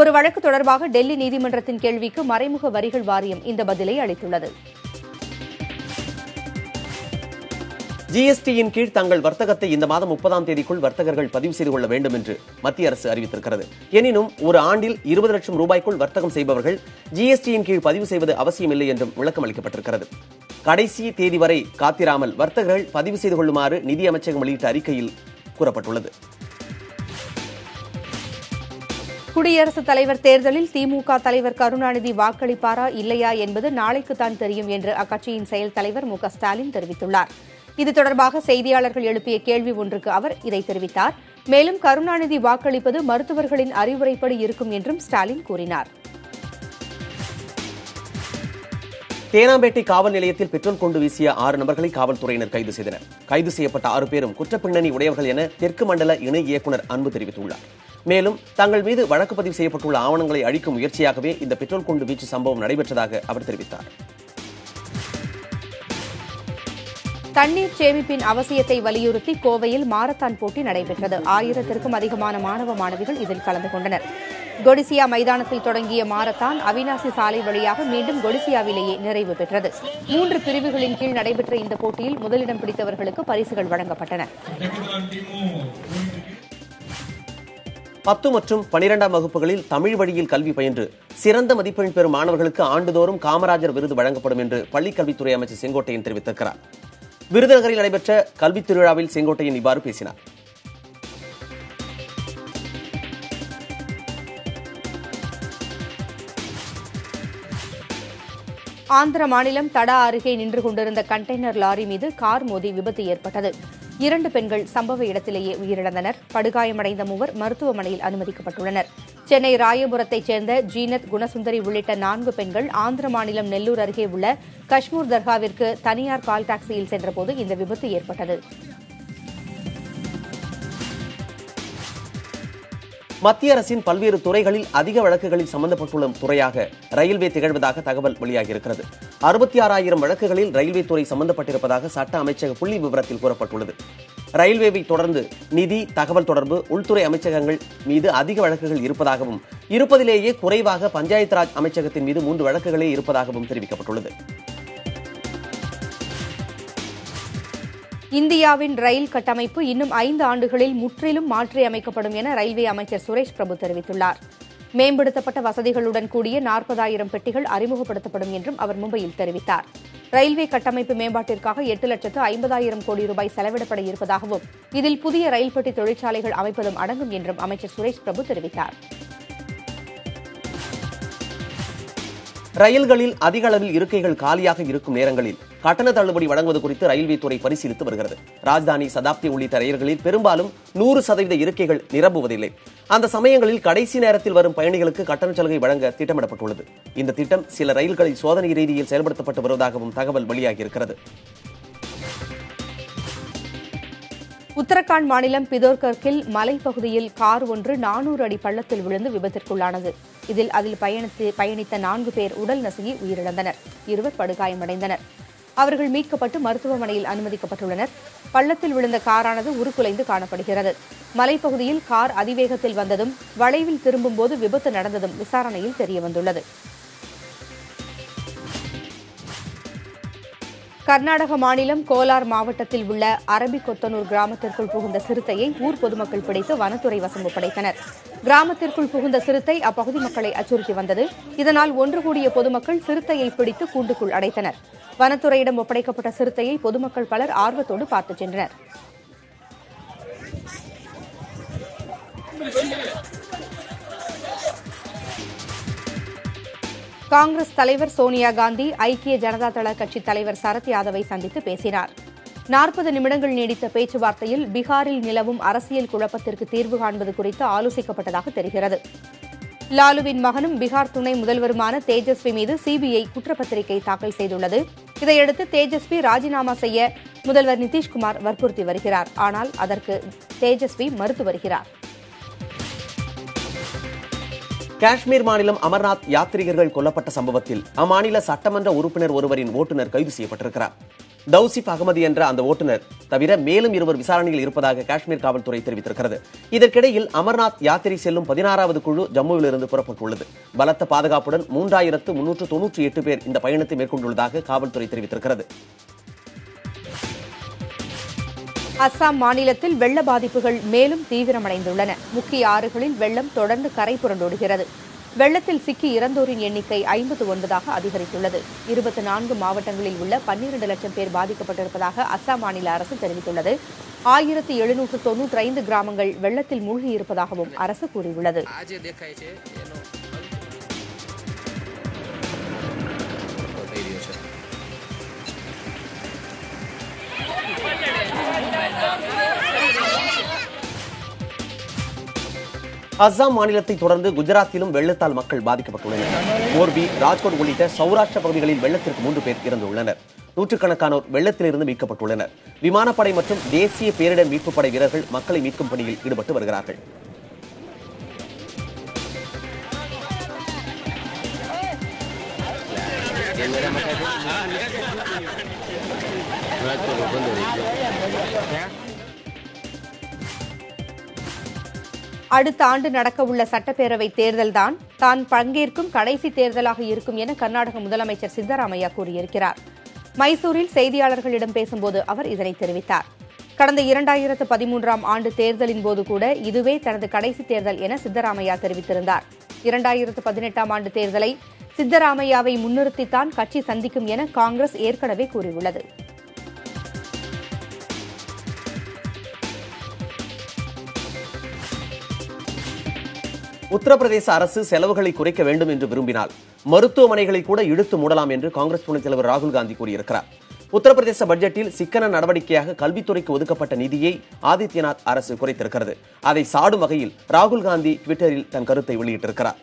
ஒரு வழக்கு தொடர்பாக டெல்லி நீதிமன்றத்தின் கேள்விக்கு மறைமுக வரிகள் வாரியம் இந்த பதிலை அளித்துள்ளது.
ஜிஎஸ்டியின் கீழ் தங்கள் வர்த்தகத்தை இந்த மாதம் 30ஆம் தேதிக்குள் வர்த்தகர்கள் பதிவு செய்து கொள்ள வேண்டும் என்று மத்திய அரசு அறிவித்திருக்கிறது. எனினும் ஒரு ஆண்டில் 20 லட்சம் ரூபாய்க்குள் வர்த்தகம் செய்பவர்கள் ஜிஎஸ்டியின் கீழ் பதிவு செய்வது அவசியமில்லை என்றும் விளக்கம் அளிக்கப்பட்டிருக்கிறது. கடைசி தேதி வரை காத்திராமல் வர்த்தகர்கள் பதிவு செய்து கொள்ளுமாறு நிதி அமைச்சகம் வெளியிட்ட அறிக்கையில் கூறப்பட்டுள்ளது.
குடியரசுத் தலைவர் தேர்தலில் திமுக தலைவர் கருணாநிதி வாக்களிப்பாரா இல்லையா என்பது நாளைக்குத்தான் தெரியும் என்று அக்கட்சியின் செயல் தலைவர் மு க ஸ்டாலின் தெரிவித்துள்ளார். இது தொடர்பாக செய்தியாளர்கள் எழுப்பிய கேள்வி ஒன்றுக்கு அவர் இதை தெரிவித்தார். மேலும் கருணாநிதி வாக்களிப்பது மருத்துவர்களின் அறிவுரைப்படி இருக்கும் என்றும் ஸ்டாலின் கூறினார்.
தேனாம்பேட்டை காவல் நிலையத்தில் பெட்ரோல் கொண்டு வீசிய 6 நபர்களை காவல்துறையினர் கைது செய்தனர். கைது செய்யப்பட்ட 6 பேரும் குற்றப்பின்னணி உடையவர்கள் என தெற்கு மண்டல இணை இயக்குநர் அன்பு தெரிவித்துள்ளார். மேலும் தங்கள் மீது வழக்கு பதிவு செய்யப்பட்டுள்ள ஆவணங்களை அழிக்கும் முயற்சியாகவே இந்த பெட்ரோல் கொண்டு வீச்சு சம்பவம் நடைபெற்றதாக அவர் தெரிவித்தார்.
தண்ணீர் சேமிப்பின் அவசியத்தை வலியுறுத்தி கோவையில் மாரத்தான் போட்டி நடைபெற்றது. 1000த்திற்கும் அதிகமான மாணவ மாணவிகள் இதில் கலந்து கொண்டனர். கொடிசியா மைதானத்தில் தொடங்கிய மாரத்தான் அவினாசி சாலை வழியாக மீண்டும் கொடிசியாவிலேயே நிறைவு பெற்றது. 3 பிரிவுகளின் கீழ் நடைபெற்ற இந்த போட்டியில் முதலிடம் பிடித்தவர்களுக்கு பரிசுகள் வழங்கப்பட்டன.
10 மற்றும் 12ஆம் வகுப்புகளில் தமிழ் வழியில் கல்வி பயின்று சிறந்த மதிப்பெண் பெறும் மாணவர்களுக்கு ஆண்டுதோறும் காமராஜர் விருது வழங்கப்படும் என்று பள்ளிக்கல்வித்துறை அமைச்சர் செங்கோட்டையன் தெரிவித்திருக்கிறார். விருதுநகரில் நடைபெற்ற கல்வித் திருவிழாவில் செங்கோட்டையன் இவ்வாறு பேசினார்.
ஆந்திர மாநிலம் தடா அருகே நின்று கொண்டிருந்த கண்டெய்னர் லாரி மீது கார் மோதி விபத்து ஏற்பட்டது. 2 பெண்கள் சம்பவ இடத்திலேயே உயிரிழந்தனர். படுகாயமடைந்த 3 மருத்துவமனையில் அனுமதிக்கப்பட்டுள்ளனர். சென்னை ராயபுரத்தைச் சேர்ந்த ஜீனத், குணசுந்தரி உள்ளிட்ட 4 பெண்கள் ஆந்திர மாநிலம் நெல்லூர் அருகே உள்ள கஷ்மூர் தர்காவிற்கு தனியார் கால் டாக்ஸியில் சென்றபோது இந்த விபத்து ஏற்பட்டது.
மத்திய அரசின் பல்வேறு துறைகளில் அதிக வழக்குகளில் சம்பந்தப்பட்டுள்ள துறையாக ரயில்வே திகழ்வதாக தகவல் வெளியாகியிருக்கிறது. 66,000 வழக்குகளில் ரயில்வே துறை சம்பந்தப்பட்டிருப்பதாக சட்ட அமைச்சக புள்ளி விவரத்தில் கூறப்பட்டுள்ளது. ரயில்வேவை தொடர்ந்து நிதி, தகவல் தொடர்பு, உள்துறை அமைச்சகங்கள் மீது அதிக வழக்குகள் இருப்பதாகவும் இருப்பதிலேயே குறைவாக பஞ்சாயத்து ராஜ் அமைச்சகத்தின் மீது 3 வழக்குகளே இருப்பதாகவும் தெரிவிக்கப்பட்டுள்ளது.
இந்தியாவின் ரயில் கட்டமைப்பு இன்னும் 5 ஆண்டுகளில் முற்றிலும் மாற்றியமைக்கப்படும் என ரயில்வே அமைச்சர் சுரேஷ் பிரபு தெரிவித்துள்ளார். மேம்படுத்தப்பட்ட வசதிகளுடன் கூடிய 40,000 பெட்டிகள் அறிமுகப்படுத்தப்படும் என்றும் அவர் மும்பையில் தெரிவித்தார். ரயில்வே கட்டமைப்பு மேம்பாட்டிற்காக 8,50,000 கோடி ரூபாய் செலவிடப்பட இருப்பதாகவும் இதில் புதிய ரயில் பெட்டி தொழிற்சாலைகள் அமைப்பதும் அடங்கும் என்றும் அமைச்சர் சுரேஷ் பிரபு தெரிவித்தார்.
ரயில்களில் அதிக அளவில் இருக்கைகள் காலியாக இருக்கும் நேரங்களில் கட்டண தள்ளுபடி வழங்குவது குறித்து ரயில்வே துறை பரிசீலித்து வருகிறது. ராஜ்தானி, சதாப்தி உள்ளிட்ட ரயில்களில் பெரும்பாலும் 100% இருக்கைகள் நிரம்புவதில்லை. அந்த சமயங்களில் கடைசி நேரத்தில் வரும் பயணிகளுக்கு கட்டண சலுகை வழங்க திட்டமிடப்பட்டுள்ளது. இந்த திட்டம் சில ரயில்களில் சோதனை ரீதியில் செயல்படுத்தப்பட்டு வருவதாகவும் தகவல் வெளியாகியிருக்கிறது.
உத்தரகாண்ட் மாநிலம் பிதோர்கர்க்கில் மலைப்பகுதியில் கார் ஒன்று 400 அடி பள்ளத்தில் விழுந்து விபத்திற்குள்ளானது. அதில் பயணித்த 4 பேர் உடல் நசுங்கி உயிரிழந்தனர். 2 படுகாயமடைந்தனர். அவர்கள் மீட்கப்பட்டு மருத்துவமனையில் அனுமதிக்கப்பட்டுள்ளனர். பள்ளத்தில் விழுந்த காரானது உருக்குலைந்து காணப்படுகிறது. மலைப்பகுதியில் கார் அதிவேகத்தில் வந்ததும் வளைவில் திரும்பும்போது விபத்து நடந்ததும் விசாரணையில் தெரியவந்துள்ளது. கர்நாடக மாநிலம் கோலார் மாவட்டத்தில் உள்ள அரபிக்கொத்தனூர் கிராமத்திற்குள் புகுந்த சிறுத்தையை ஊர் பொதுமக்கள் பிடித்து வனத்துறை வசம் ஒப்படைத்தனர். கிராமத்திற்குள் புகுந்த சிறுத்தை அப்பகுதி மக்களை அச்சுறுத்தி வந்தது. இதனால் ஒன்று கூடிய பொதுமக்கள் சிறுத்தையை பிடித்து கூண்டுக்குள் அடைத்தனர். வனத்துறையிடம் ஒப்படைக்கப்பட்ட சிறுத்தையை பொதுமக்கள் பலர் ஆர்வத்தோடு பார்த்துச் சென்றனர். காங்கிரஸ் தலைவர் சோனியா காந்தி ஐக்கிய ஜனதா தள கட்சித் தலைவர் சரத் யாதவை சந்தித்து பேசினார். 40 நிமிடங்கள் நீடித்த பேச்சுவார்த்தையில் பீகாரில் நிலவும் அரசியல் குழப்பத்திற்கு தீர்வு காண்பது குறித்து ஆலோசிக்கப்பட்டதாக தெரிகிறது. லாலுவின் மகனும் பீகார் துணை முதல்வருமான தேஜஸ்வி மீது சிபிஐ குற்றப்பத்திரிகை தாக்கல் செய்துள்ளது. இதையடுத்து தேஜஸ்வி ராஜினாமா செய்ய முதல்வர் நிதிஷ்குமார் வற்புறுத்தி வருகிறார். ஆனால் அதற்கு தேஜஸ்வி மறுத்து வருகிறார்.
காஷ்மீர் மாநிலம் அமர்நாத் யாத்ரீகர்கள் கொல்லப்பட்ட சம்பவத்தில் அம்மாநில சட்டமன்ற உறுப்பினர் ஒருவரின் ஓட்டுநர் கைது செய்யப்பட்டிருக்கிறார். தௌசிப் அகமது என்ற அந்த ஓட்டுநர் தவிர மேலும் 2 விசாரணையில் இருப்பதாக காஷ்மீர் காவல்துறை தெரிவித்திருக்கிறது. இதற்கிடையில் அமர்நாத் யாத்திரை செல்லும் 16வது குழு ஜம்முவிலிருந்து புறப்பட்டுள்ளது. பலத்த பாதுகாப்புடன் 3398 பேர் இந்த பயணத்தை மேற்கொண்டுள்ளதாக காவல்துறை தெரிவித்திருக்கிறது.
அஸ்ஸாம் மாநிலத்தில் வெள்ள பாதிப்புகள் மேலும் தீவிரமடைந்துள்ளன. முக்கிய ஆறுகளில் வெள்ளம் தொடர்ந்து கரை புரண்டோடுகிறது. வெள்ளத்தில் சிக்கி இறந்தோரின் எண்ணிக்கை 59ஆக அதிகரித்துள்ளது. 24 மாவட்டங்களில் உள்ள 12 லட்சம் பேர் பாதிக்கப்பட்டிருப்பதாக அஸ்ஸாம் மாநில அரசு தெரிவித்துள்ளது. 1795 கிராமங்கள் வெள்ளத்தில் மூழ்கியிருப்பதாகவும் அரசு கூறியுள்ளது.
அஸ்ஸாம் மாநிலத்தை தொடர்ந்து குஜராத்திலும் வெள்ளத்தால் மக்கள் பாதிக்கப்பட்டுள்ளனர். மோர்பி, ராஜ்கோட் உள்ளிட்ட சௌராஷ்டிர பகுதிகளில் வெள்ளத்திற்கு 3 பேர் இறந்துள்ளனர். நூற்றுக்கணக்கானோர் வெள்ளத்திலிருந்து மீட்கப்பட்டுள்ளனர். விமானப்படை மற்றும் தேசிய பேரிடர் மீட்புப் படை வீரர்கள் மக்களை மீட்கும் பணியில் ஈடுபட்டு வருகிறார்கள்.
அடுத்த ஆண்டு நடக்கவுள்ள சட்டப்பேரவை தேர்தல்தான் தான் பங்கேற்கும் கடைசி தேர்தலாக இருக்கும் என கர்நாடக முதலமைச்சர் சித்தராமையா கூறியிருக்கிறார். மைசூரில் செய்தியாளர்களிடம் பேசும்போது அவர் இதனை தெரிவித்தார். கடந்த 2013ஆம் ஆண்டு தேர்தலின் போது கூட இதுவே தனது கடைசி தேர்தல் என சித்தராமையா தெரிவித்திருந்தார். 2018ஆம் ஆண்டு தேர்தலை சித்தராமையாவை முன்னிறுத்தித்தான் கட்சி சந்திக்கும் என காங்கிரஸ் ஏற்கனவே கூறியுள்ளது.
உத்தரப்பிரதேச அரசு செலவுகளை குறைக்க வேண்டும் என்று விரும்பினால் மருத்துவமனைகளை கூட இழுத்து மூடலாம் என்று காங்கிரஸ் துணைத் தலைவர் ராகுல் காந்தி கூறியிருக்கிறார். உத்தரப்பிரதேச பட்ஜெட்டில் சிக்கன நடவடிக்கையாக கல்வித்துறைக்கு ஒதுக்கப்பட்ட நிதியை ஆதித்யநாத் அரசு குறைத்திருக்கிறது. அதை சாடும் வகையில் ராகுல் காந்தி ட்விட்டரில் தன் கருத்தை வெளியிட்டிருக்கிறார்.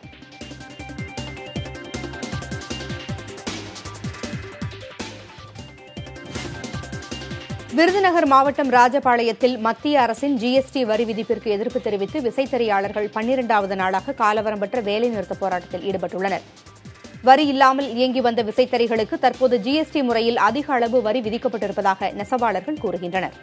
விருதுநகர் மாவட்டம் ராஜபாளையத்தில் மத்திய அரசின் ஜிஎஸ்டி வரி விதிப்பிற்கு எதிர்ப்பு தெரிவித்து விசைத்தறியாளர்கள் 12வது நாளாக காலவரம்பற்ற வேலைநிறுத்த போராட்டத்தில் ஈடுபட்டுள்ளனர். வரி இல்லாமல் இயங்கி வந்த விசைத்தறிகளுக்கு தற்போது ஜிஎஸ்டி முறையில் அதிக அளவு வரி விதிக்கப்பட்டிருப்பதாக நெசவாளர்கள் கூறுகின்றனர்.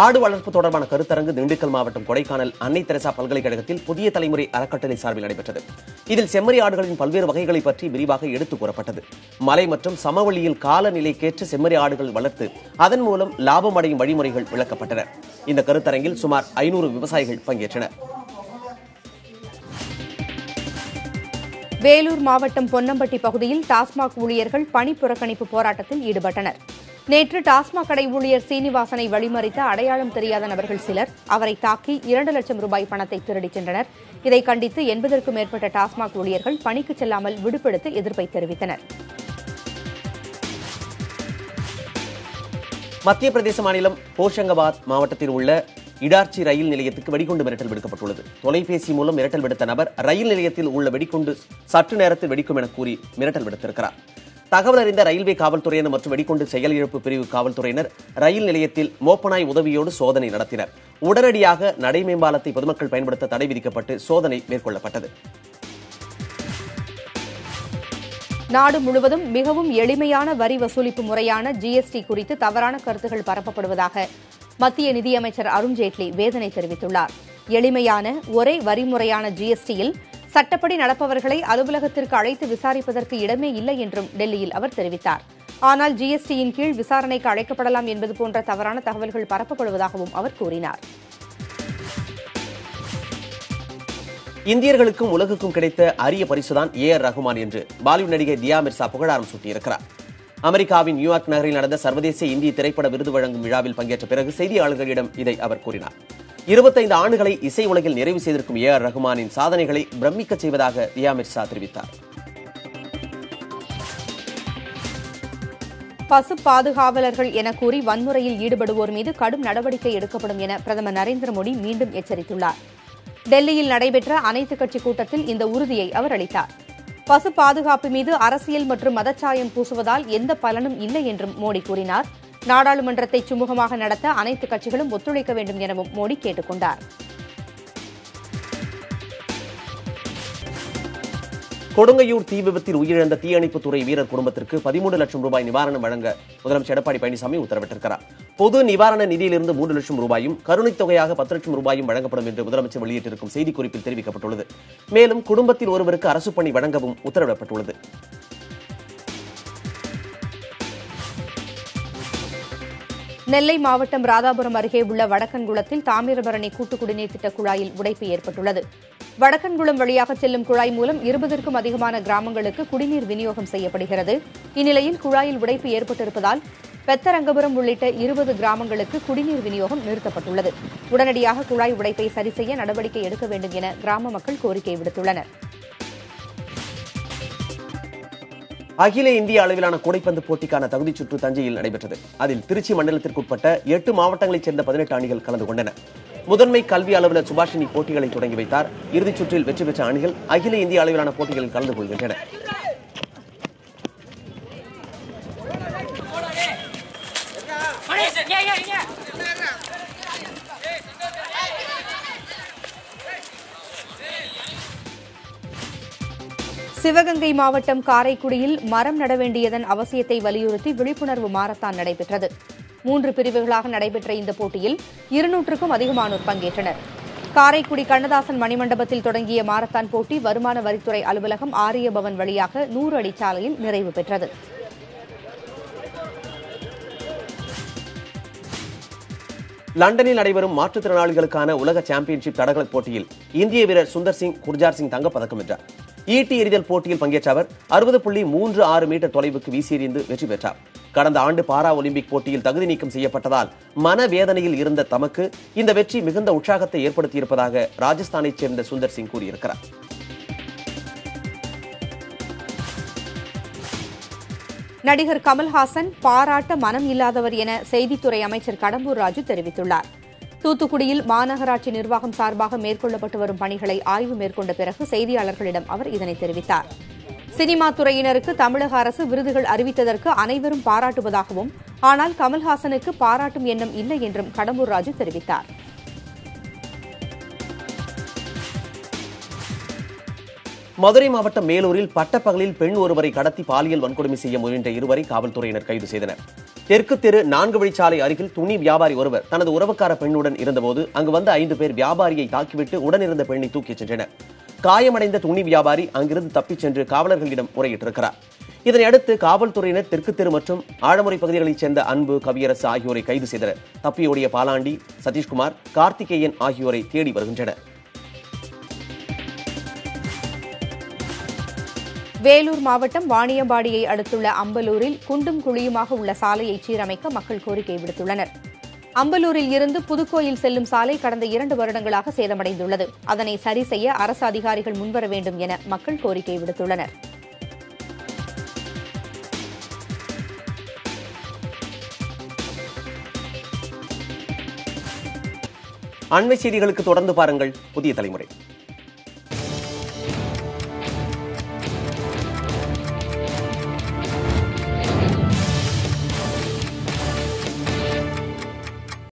ஆடு வளர்ப்பு தொடர்பான கருத்தரங்கு திண்டுக்கல் மாவட்டம் கொடைக்கானல் அன்னை தெரசா பல்கலைக்கழகத்தில் புதிய தலைமுறை அறக்கட்டளை சார்பில் நடைபெற்றது. இதில் செம்மறி ஆடுகளின் பல்வேறு வகைகளை பற்றி விரிவாக எடுத்துக் கூறப்பட்டது. மலை மற்றும் சமவெளியில் காலநிலைக்கேற்ற செம்மறி ஆடுகள் வளர்த்து அதன் மூலம் லாபம் அடையும் வழிமுறைகள் விளக்கப்பட்டன. இந்த கருத்தரங்கில் சுமார் 500 விவசாயிகள் பங்கேற்றனர்.
வேலூர் மாவட்டம் பொன்னம்பட்டி பகுதியில் டாஸ்மாக் ஊழியர்கள் பணி புறக்கணிப்பு போராட்டத்தில் ஈடுபட்டனர். நேற்று டாஸ்மாக் கடை ஊழியர் சீனிவாசனை வழிமறித்த அடையாளம் தெரியாத நபர்கள் சிலர் அவரை தாக்கி 2 லட்சம் ரூபாய் பணத்தை திருடிச் சென்றனர். இதை கண்டித்து 80க்கும் மேற்பட்ட டாஸ்மாக் ஊழியர்கள் பணிக்கு செல்லாமல் விடுப்பெடுத்து எதிர்ப்பை தெரிவித்தனர்.
மத்திய பிரதேச மாநிலம் ஹோஷங்காபாத் மாவட்டத்தில் உள்ள இடார்ச்சி ரயில் நிலையத்துக்கு வெடிகுண்டு மிரட்டல் விடுக்கப்பட்டுள்ளது. தொலைபேசி மூலம் மிரட்டல் விடுத்த நபர் ரயில் நிலையத்தில் உள்ள வெடிகுண்டு சற்று நேரத்தில் வெடிக்கும் என கூறி மிரட்டல் விடுத்திருக்கிறார். தகவல் அறிந்த ரயில்வே காவல்துறையினர் மற்றும் வெடிகுண்டு செயல் இழப்பு பிரிவு காவல்துறையினர் ரயில் நிலையத்தில் மோப்பனாய் உதவியோடு சோதனை நடத்தினர். உடனடியாக நடைமேம்பாலத்தை பொதுமக்கள் பயன்படுத்த தடை விதிக்கப்பட்டு சோதனை மேற்கொள்ளப்பட்டது.
நாடு முழுவதும் மிகவும் எளிமையான வரி வசூலிப்பு முறையான ஜிஎஸ்டி குறித்து தவறான கருத்துகள் பரப்பப்படுவதாக மத்திய நிதியமைச்சர் அருண்ஜேட்லி வேதனை தெரிவித்துள்ளார். எளிமையான ஒரே வரிமுறையான ஜிஎஸ்டியில் சட்டப்படி நடப்பவர்களை அலுவலகத்திற்கு அழைத்து விசாரிப்பதற்கு இடமே இல்லை என்றும் டெல்லியில் அவர் தெரிவித்தார். ஆனால் ஜிஎஸ்டியின் கீழ் விசாரணைக்கு அழைக்கப்படலாம் என்பது போன்ற தவறான தகவல்கள் பரப்பப்படுவதாகவும் அவர் கூறினார்.
இந்தியர்களுக்கும் உலகுக்கும் கிடைத்த அரிய பரிசுதான் AR ரஹ்மான் என்று பாலிவுட் நடிகை தியா மிர்சா புகழாரம் சூட்டியிருக்கிறார். அமெரிக்காவின் நியூயார்க் நகரில் நடந்த சர்வதேச இந்திய திரைப்பட விருது வழங்கும் விழாவில் பங்கேற்ற பிறகு செய்தியாளர்களிடம் இதை அவர் கூறினார். 25 ஆண்டுகளை இசை உலகில் நிறைவு செய்திருக்கும் AR ரஹ்மானின் சாதனைகளை பிரமிக்கச் செய்வதாக தியா மிர்சா தெரிவித்தார்.
பசு பாதுகாவலர்கள் என கூறி வன்முறையில் ஈடுபடுவோர் மீது கடும் நடவடிக்கை எடுக்கப்படும் என பிரதமர் நரேந்திர மோடி மீண்டும் எச்சரித்துள்ளார். டெல்லியில் நடைபெற்ற அனைத்துக் கட்சி கூட்டத்தில் இந்த உறுதியை அவர் அளித்தார். பசு பாதுகாப்பு மீது அரசியல் மற்றும் மதச்சாயம் பூசுவதால் எந்த பலனும் இல்லை என்றும் மோடி கூறினார். நாடாளுமன்றத்தை சுமூகமாக நடத்த அனைத்து கட்சிகளும் ஒத்துழைக்க வேண்டும் எனவும் மோடி கேட்டுக் கொண்டார்.
கொடுங்கையூர் தீ விபத்தில் உயிரிழந்த தீயணைப்புத்துறை வீரர் குடும்பத்திற்கு 13 லட்சம் ரூபாய் நிவாரணம் வழங்க முதலமைச்சர் எடப்பாடி பழனிசாமி உத்தரவிட்டிருக்கிறார். பொது நிவாரண நிதியிலிருந்து 3 லட்சம் ரூபாயும் கருணைத் தொகையாக 10 லட்சம் ரூபாயும் வழங்கப்படும் என்று முதலமைச்சர் வெளியிட்டிருக்கும் செய்திக்குறிப்பில் தெரிவிக்கப்பட்டுள்ளது. மேலும் குடும்பத்தில் ஒருவருக்கு அரசு பணி வழங்கவும் உத்தரவிடப்பட்டுள்ளது.
நெல்லை மாவட்டம் ராதாபுரம் அருகே உள்ள வடக்கன்குளத்தில் தாமிரபரணி கூட்டு குடிநீர் திட்ட குழாயில் உடைப்பு ஏற்பட்டுள்ளது. வடக்கன்குளம் வழியாக செல்லும் குழாய் மூலம் 20க்கும் அதிகமான கிராமங்களுக்கு குடிநீர் விநியோகம் செய்யப்படுகிறது. இந்நிலையில் குழாயில் உடைப்பு ஏற்பட்டிருப்பதால் பெத்தரங்கபுரம் உள்ளிட்ட 20 கிராமங்களுக்கு குடிநீர் விநியோகம் நிறுத்தப்பட்டுள்ளது. உடனடியாக குழாய் உடைப்பை சரி செய்ய நடவடிக்கை எடுக்க வேண்டும் என கிராம மக்கள் கோரிக்கை விடுத்துள்ளனர்.
அகில இந்திய அளவிலான கூடைப்பந்து போட்டிக்கான தகுதிச் சுற்று தஞ்சையில் நடைபெற்றது. அதில் திருச்சி மண்டலத்திற்குட்பட்ட 8 மாவட்டங்களைச் சேர்ந்த 18 அணிகள் கலந்து கொண்டன. முதன்மை கல்வி அலுவலர் சுபாஷினி போட்டிகளை தொடங்கி வைத்தார். இறுதிச் சுற்றில் வெற்றி பெற்ற அணிகள் அகில இந்திய அளவிலான போட்டிகளில் கலந்து கொள்கின்றன.
சிவகங்கை மாவட்டம் காரைக்குடியில் மரம் நட வேண்டியதன் அவசியத்தை வலியுறுத்தி விழிப்புணர்வு மாரத்தான் நடைபெற்றது. 3 பிரிவுகளாக நடைபெற்ற இந்த போட்டியில் 200க்கும் அதிகமானோர் பங்கேற்றனர். காரைக்குடி கண்ணதாசன் மணிமண்டபத்தில் தொடங்கிய மாரத்தான் போட்டி வருமான வரித்துறை அலுவலகம் ஆரிய பவன் வழியாக 100 அடி சாலையில் நிறைவு பெற்றது.
லண்டனில் நடைபெறும் மாற்றுத்திறனாளிகளுக்கான உலக சாம்பியன்ஷிப் தடகள போட்டியில் இந்திய வீரர் சுந்தர் சிங் குர்ஜார் சிங் தங்கப்பதக்கம் வென்றார். ஈட்டி எறிதல் போட்டியில் பங்கேற்ற அவர் 60.36 மீட்டர் தொலைவுக்கு வீசி எறிந்து வெற்றி பெற்றார். கடந்த ஆண்டு பாரா ஒலிம்பிக் போட்டியில் தகுதி நீக்கம் செய்யப்பட்டதால் மனவேதனையில் இருந்த தமக்கு இந்த வெற்றி மிகுந்த உற்சாகத்தை ஏற்படுத்தியிருப்பதாக ராஜஸ்தானைச் சேர்ந்த சுந்தர் சிங் கூறியிருக்கிறார்.
நடிகர் கமல்ஹாசன் பாராட்ட மனம் இல்லாதவர் என செய்தித்துறை அமைச்சர் கடம்பூர் ராஜு தெரிவித்துள்ளார். தூத்துக்குடியில் மாநகராட்சி நிர்வாகம் சார்பாக மேற்கொள்ளப்பட்டு வரும் பணிகளை ஆய்வு மேற்கொண்ட பிறகு செய்தியாளர்களிடம் அவர் இதனை தெரிவித்தார். சினிமா துறையினருக்கு தமிழக அரசு விருதுகள் அறிவித்ததற்கு அனைவரும் பாராட்டுவதாகவும், ஆனால் கமல்ஹாசனுக்கு பாராட்டும் எண்ணம் இல்லை என்றும் கடம்பூர் ராஜு தெரிவித்தார்.
மதுரை மாவட்டம் மேலூரில் பட்டப்பகலில் பெண் ஒருவரை கடத்தி பாலியல் வன்கொடுமை செய்ய முயன்ற இருவரை காவல்துறையினர் கைது செய்தனர். தெற்கு தெரு 4 வழிச்சாலை அருகில் துணி வியாபாரி ஒருவர் தனது உறவுக்கார பெண்ணுடன் இருந்தபோது அங்கு வந்த 5 பேர் வியாபாரியை தாக்கிவிட்டு உடனிருந்த பெண்ணை தூக்கிச் சென்றனர். காயமடைந்த துணி வியாபாரி அங்கிருந்து தப்பிச் சென்று காவலர்களிடம் முறையிட்டிருக்கிறார். இதனையடுத்து காவல்துறையினர் தெற்கு தெரு மற்றும் ஆழமுறை பகுதிகளைச் சேர்ந்த அன்பு, கவியரசு ஆகியோரை கைது செய்தனர். தப்பியோடிய பாலாண்டி, சதீஷ்குமார், கார்த்திகேயன் ஆகியோரை தேடி வருகின்றனர்.
வேலூர் மாவட்டம் வாணியம்பாடியை அடுத்துள்ள அம்பலூரில் குண்டும் குழியுமாக உள்ள சாலையை சீரமைக்க மக்கள் கோரிக்கை விடுத்துள்ளனர். அம்பலூரில் இருந்து புதுக்கோயில் செல்லும் சாலை கடந்த 2 வருடங்களாக சேதமடைந்துள்ளது. அதனை சரி செய்ய அரசு அதிகாரிகள் முன்வர வேண்டும் என மக்கள் கோரிக்கை விடுத்துள்ளனர்.
அண்மை செய்திகளுக்கு தொடர்ந்து பாருங்கள் புதிய தலைமுறை.